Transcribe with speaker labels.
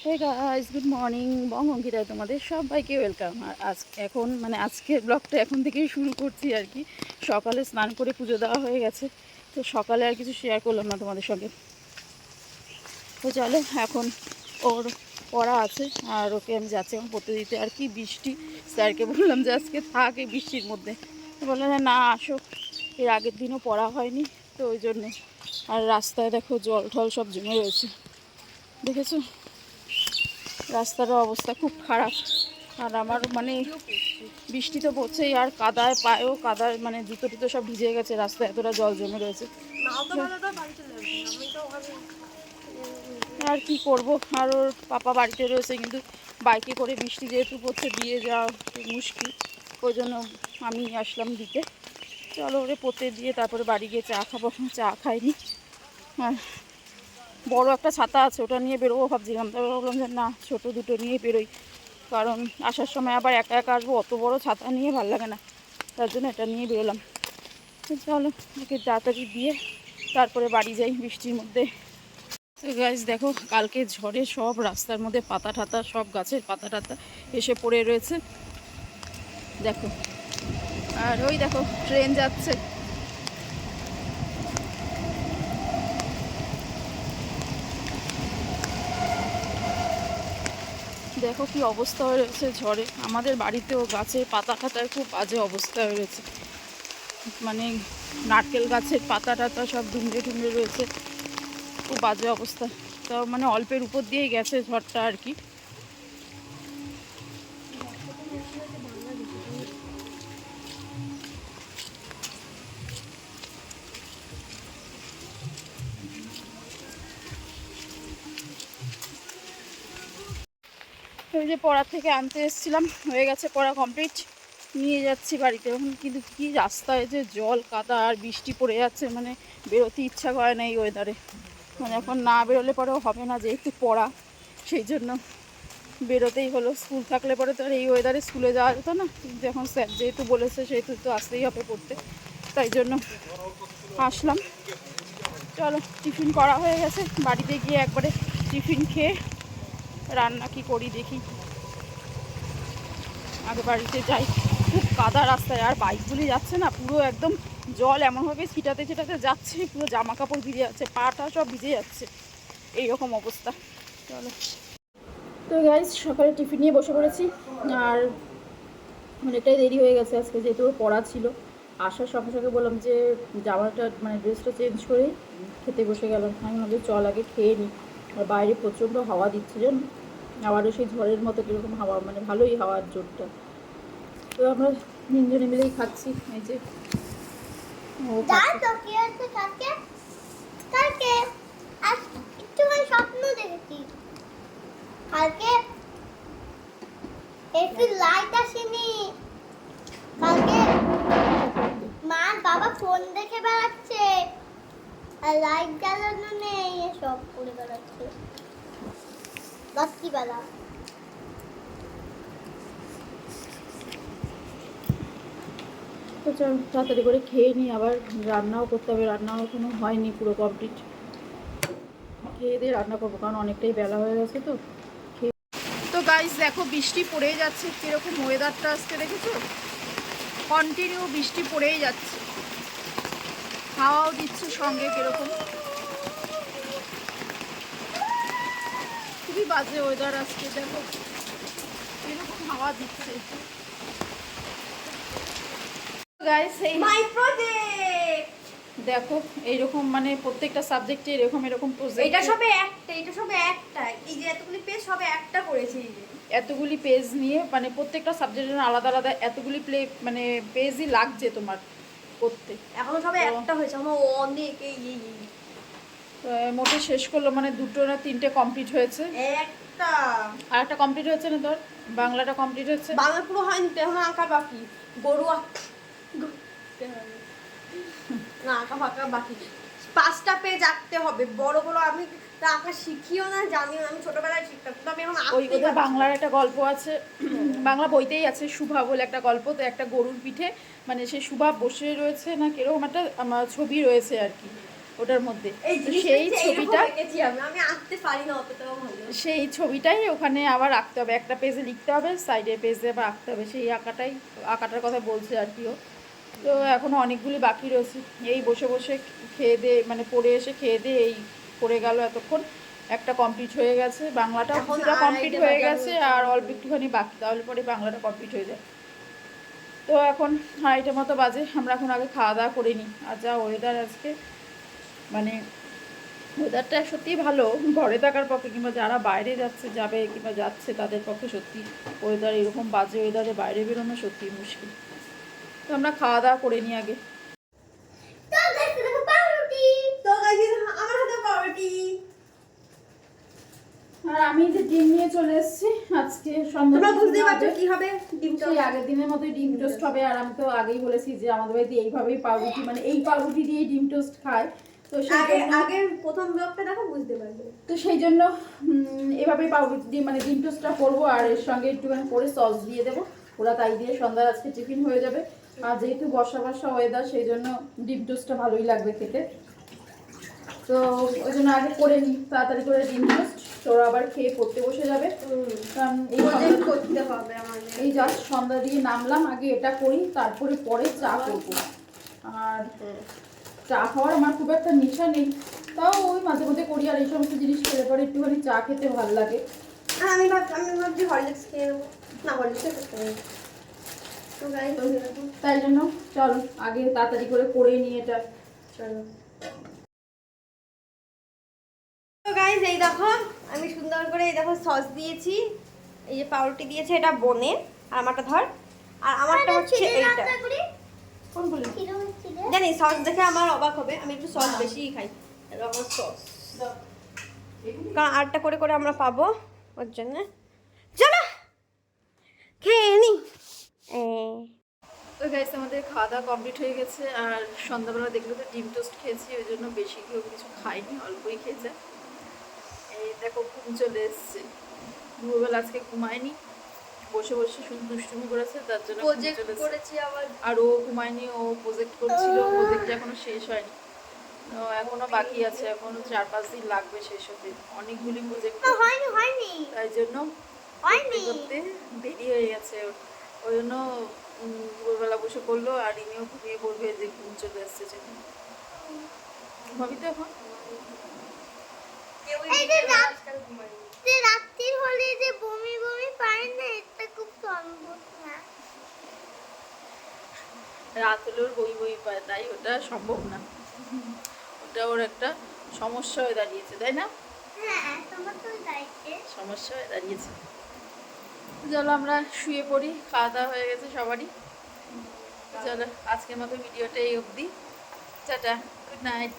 Speaker 1: হে guys, good morning. Bong অঙ্কিতায় তোমাদের সবাইকে ওয়েলকাম। আর আজকের ব্লগটা এখন থেকেই শুরু করছি আর কি। সকালে স্নান করে পুজো দেওয়া হয়ে গেছে, তো সকালে আর কিছু শেয়ার করলাম না তোমাদের সঙ্গে। তো চলো, এখন ওর পড়া আছে আর ওকে আমি যাচ্ছি এখন পড়তে দিতে। আর কি বৃষ্টি, স্যারকে বললাম যে আজকে থাক এই বৃষ্টির মধ্যে, বললেন না আসো, এর আগের দিনও পড়া হয়নি তো ওই জন্যে। আর রাস্তায় দেখো জল ঠল সব জমে রয়েছে, দেখেছো? রাস্তার অবস্থা খুব খারাপ। আর আমার বৃষ্টি তো পড়ছেই, আর কাদায় পায়েও কাদায় জুতো টুতো সব ভিজে গেছে, রাস্তায় এতটা জল জমে রয়েছে। আর কি করব, আর ওর পাপা বাড়িতে রয়েছে, কিন্তু বাইকে করে বৃষ্টি যেহেতু পড়ছে দিয়ে যাওয়া মুশকিল, ওই জন্য আমি আসলাম দিতে। চলো ওরে পড়তে দিয়ে তারপরে বাড়ি গিয়ে চা খাবো। চা খাইনি। আর বড় একটা ছাতা আছে, ওটা নিয়ে বেরোবো ভাবছিলাম, তারপর ভাবলাম যে না, ছোটো দুটো নিয়ে বেরোই, কারণ আসার সময় আবার একা একা আসবো, অত বড় ছাতা নিয়ে ভালো লাগে না, তার জন্য এটা নিয়ে বেরোলাম। চলো ওকে তাড়াতাড়ি দিয়ে তারপরে বাড়ি যাই বৃষ্টির মধ্যে। তো গাইস দেখো, কালকে ঝড়ে সব রাস্তার মধ্যে পাতা ঠাতা, সব গাছের পাতা টাতা এসে পড়ে রয়েছে দেখো। আর ওই দেখো ট্রেন যাচ্ছে। দেখো কি অবস্থা হয়ে রয়েছে ঝড়ে। আমাদের বাড়িতেও গাছের পাতা টাতার খুব বাজে অবস্থা হয়ে রয়েছে, নারকেল গাছের পাতা টাতা সব ডুমড়ে টুমড়ে রয়েছে, খুব বাজে অবস্থা। তাও অল্পের উপর দিয়েই গেছে ঝড়টা আর কি। ওই যে পড়া থেকে আনতে এসেছিলাম, হয়ে গেছে পড়া কমপ্লিট, নিয়ে যাচ্ছি বাড়িতে এখন। কিন্তু কি রাস্তায় যে জল কাদা আর বৃষ্টি পড়ে যাচ্ছে, বেরোতে ইচ্ছা করে না এই ওয়েদারে। এখন না বেরোলে পরেও হবে না, যেহেতু পড়া সেই জন্য বেরোতেই হলো। স্কুল থাকলে পরে তো আর এই ওয়েদারে স্কুলে যাওয়া যেত না, কিন্তু এখন স্যার যেহেতু বলেছে সেহেতু তো আসতেই হবে পড়তে, তাই জন্য আসলাম। চলো, টিফিন করা হয়ে গেছে, বাড়িতে গিয়ে একবারে টিফিন খেয়ে রান্না কি করি দেখি। আগে বাড়িতে যাই। খুব কাদা রাস্তায়, আর বাইকগুলি যাচ্ছে না, পুরো একদম জল এমনভাবে ছিটাতে ছিটাতে যাচ্ছে, পুরো জামা কাপড় ভিজে যাচ্ছে, পাটা সব ভিজে যাচ্ছে, এইরকম অবস্থা। চলো, তো গাইজ সকালে টিফিন নিয়ে বসে পড়েছি। আর অনেকটাই দেরি হয়ে গেছে আজকে, যেহেতু পড়া ছিল। আসার সঙ্গে সঙ্গে বললাম যে জামাটা ড্রেসটা চেঞ্জ করে খেতে বসে গেলাম। আমি ভাবছি চল আগে খেয়ে নিই। আর বাইরে প্রচণ্ড হাওয়া দিচ্ছে জানো, আবারও সেই ঝড়ের মতো কীরকম হাওয়া, ভালোই হাওয়ার জোরটা। তো আমরা তিনজনে মিলেই খাচ্ছি। এই যে
Speaker 2: স্বপ্ন দেখেছি কালকে, লাইট আসেনি কালকে, মা বাবা ফোন দেখে বেড়াচ্ছে আর লাইট জ্বালানো নেই, সব করে বেড়াচ্ছে রাত্রিবেলা।
Speaker 1: তো চল তাড়াতাড়ি করে খেয়ে নিই, আবার রান্নাও করতে হবে, রান্নাও এখনো হয়নি পুরো কমপ্লিট। খেয়ে দিয়ে রান্না করবো, কারণ অনেকটাই বেলা হয়ে গেছে তো। তো গাইস দেখো, বৃষ্টি পড়েই যাচ্ছে, কীরকম ওয়েদারটা আজকে দেখেছো, কন্টিনিউ বৃষ্টি পড়েই যাচ্ছে, হাওয়াও দিচ্ছে সঙ্গে কীরকম। খুবই বাজে ওয়েদার আজকে, দেখো এরকম হাওয়া দিচ্ছে। গাইস এই দেখো এইরকম প্রত্যেকটা সাবজেক্টে এরকম প্রজেক্ট।
Speaker 2: এটা সবে একটা এই যে এতগুলি পেজ সবে একটা করেছি, এই যে
Speaker 1: এতগুলি পেজ নিয়ে প্রত্যেকটা সাবজেক্টের আলাদা আলাদা এতগুলি পেজই লাগছে তোমার করতে।
Speaker 2: এখনো সবে একটা হয়েছে, আমার অনেক
Speaker 1: মোটে শেষ করলো, দুটো না তিনটে কমপ্লিট হয়েছে,
Speaker 2: একটা
Speaker 1: আর একটা কমপ্লিট হয়েছে না তোর, বাংলাটা কমপ্লিট হচ্ছে,
Speaker 2: বাংলা পুরো হয়নি তো, এখন আঁকা বাকি, গরু না আঁকা ফাঁকা বাকি, 5টা পেজ আঁকতে হবে বড় বড়। আমি আঁকা শিখিও না, জানিও না, আমি ছোটবেলায় শিখতাম, কিন্তু আমি এখন
Speaker 1: ওই ওদের বাংলার একটা গল্প আছে, বাংলা বইতেই আছে, শুভা বলে একটা গল্প। তো একটা গরুর পিঠে সেই শুভা বসে রয়েছে না, কিরকম একটা ছবি রয়েছে আর কি। ওটার মধ্যে।
Speaker 2: এই
Speaker 1: তো
Speaker 2: জিনিসটা
Speaker 1: সেই
Speaker 2: হচ্ছে
Speaker 1: ছবিটা,
Speaker 2: এরকম এঁকেছি আমি আঁকতে পারি না অতটাও ভালো।
Speaker 1: সেই ছবিটাই ওখানে আবার আঁকতে হবে, একটা পেজে লিখতে হবে, সাইডের পেজে আবার আঁকতে হবে, সেই আঁকাটার কথা বলছে আর কি ও। তো এখনও অনেকগুলি বাকি রয়েছে। এই বসে বসে খেয়ে দিয়ে মানে পড়ে এসে খেয়ে দিয়ে এই পড়ে গেল এতক্ষণ, একটা কমপ্লিট হয়ে গেছে, বাংলাটা
Speaker 2: এখন
Speaker 1: কিছুটা কমপ্লিট
Speaker 2: 2:30
Speaker 1: হয়ে
Speaker 2: বাজে,
Speaker 1: গেছে, আর অল্প একটুখানি বাকি, তাহলে পরে বাংলাটা কমপ্লিট হয়ে যায়। তো এখন 2:30 মতো বাজে, আমরা এখন আগে খাওয়া দাওয়া করে নিই। আর যা ওয়েদার আজকে, মানে ওয়েদারটা সত্যিই ভালো ঘরে থাকার পক্ষে, কিংবা যারা বাইরে যাবে কিংবা যাচ্ছে তাদের পক্ষে সত্যি ওয়েদার এরকম বাজে ওয়েদারে বাইরে বেরোনো সত্যিই মুশকিল। তো আমরা খাওয়া দাওয়া করে নিই আগে।
Speaker 2: তো গাইস দেখো পাউরুটি, তো গাইস আমার হাতে পাউরুটি।
Speaker 1: আর আমি যে ডিম নিয়ে চলে এসেছি আজকে
Speaker 2: তোমরা বুঝতেই
Speaker 1: সন্ধ্যা
Speaker 2: পারছো কি হবে ডিমটা।
Speaker 1: সেই আগের দিনের মতোই ডিম টোস্ট হবে। আর আমি তো আগেই বলেছি যে আমাদের বাড়িতে এইভাবেই পাউরুটি, মানে এই পাউরুটি দিয়ে ডিম টোস্ট খায়। তো সেই
Speaker 2: আগে
Speaker 1: জন্য
Speaker 2: আগে প্রথম ব্লগটা দেখো বুঝতে পারবে।
Speaker 1: তো সেই জন্য এভাবেই পাউরুটি দিয়ে মানে ডিম টোস্টটা করবো, আর এর সঙ্গে একটুখানি করে সস দিয়ে দেবো। ওরা তাই দিয়ে সন্ধ্যার আজকে টিফিন হয়ে যাবে। আর যেহেতু বর্ষা বর্ষা ওয়েদার, সেই জন্য ডিম টোস্টটা ভালোই লাগবে খেতে। তো ওই জন্য আগে করে নিই তাড়াতাড়ি করে ডিম টোস্ট, তো ওরা আবার খেয়ে পড়তে বসে যাবে। কারণ এই
Speaker 2: প্রজেক্ট করতে হবে আমাদের।
Speaker 1: এই জাস্ট সন্ধ্যা দিয়ে নামলাম, আগে এটা করি, তারপরে পরে চা করবো। আর চা খাওয়ার আমার খুব একটা নেশা নেই, তাও ওই মাঝে মধ্যে করি। আর এই সমস্ত জিনিস খেলে পরে একটুখানি চা খেতে ভালো লাগে।
Speaker 2: আর আমি ভাবছি হরলিক্স খেয়ে নেবো, না হরলিক্স খেতে হবে। তো গাইস
Speaker 1: তাই জন্য চলো আগে তাড়াতাড়ি করে নিই এটা।
Speaker 2: চলো। তো গাইস এই দেখো আমি সুন্দর করে এই দেখো সস দিয়েছি, এই যে পাউরুটি দিয়েছে, এটা বনে, আর আমারটা ধর, আর আমারটা হচ্ছে এইটা।
Speaker 1: কোনগুলি?
Speaker 2: জানি সস দেখে আমার অবাক হবে, আমি একটু সস বেশিই খাই, এটা আমার সস, কারণ আরটা করে করে আমরা পাবো ওর জন্য। চলো খেয়ে নি।
Speaker 1: তো গাইস আমাদের খাওয়া দাওয়া কমপ্লিট হয়ে গেছে। আর সন্ধ্যাবেলা দেখলে তো ডিম টোস্ট খেয়েছি, ওই জন্য বেশি কেউ কিছু খাইনি, অল্পই খেয়েছে। এই দেখো ঘুম চলে এসছে, দুপুরবেলা আজকে ঘুমায়নি, বসে বসে শুধু দুষ্টুমি করেছে, তার জন্য ঘুম চলে এসছে।
Speaker 2: করেছি আবার।
Speaker 1: আর ও ঘুমায়নি, ও প্রজেক্ট করছিল, প্রজেক্ট এখনো শেষ হয়নি, তো এখনো বাকি আছে, এখনো 4-5 দিন লাগবে শেষ হতে, অনেকগুলি প্রজেক্ট,
Speaker 2: হয়নি
Speaker 1: তাই জন্য করতে করতে দেরি হয়ে গেছে ওর। ওই জন্য দুপুরবেলা বসে পড়লো, আর ইনিও ঘুমিয়ে পড়বে, যে ঘুম চলে এসছে জন্য। ঘুমাবি তো এখন?
Speaker 2: রাত্রির হলে যে বমি বমি পায় না, এটা খুব সম্ভব না।
Speaker 1: রাত হলে ওর বই বই পায়, তাই ওটা সম্ভব না, ওটা ওর একটা সমস্যা হয়ে দাঁড়িয়েছে, তাই না?
Speaker 2: হ্যাঁ তোমার তো দায়িত্বে
Speaker 1: সমস্যা হয়ে দাঁড়িয়েছে। চলো আমরা শুয়ে পড়ি, খাওয়া দাওয়া হয়ে গেছে সবারই। চলো আজকের মতো ভিডিওটা এই অবধি, টাটা, গুড নাইট।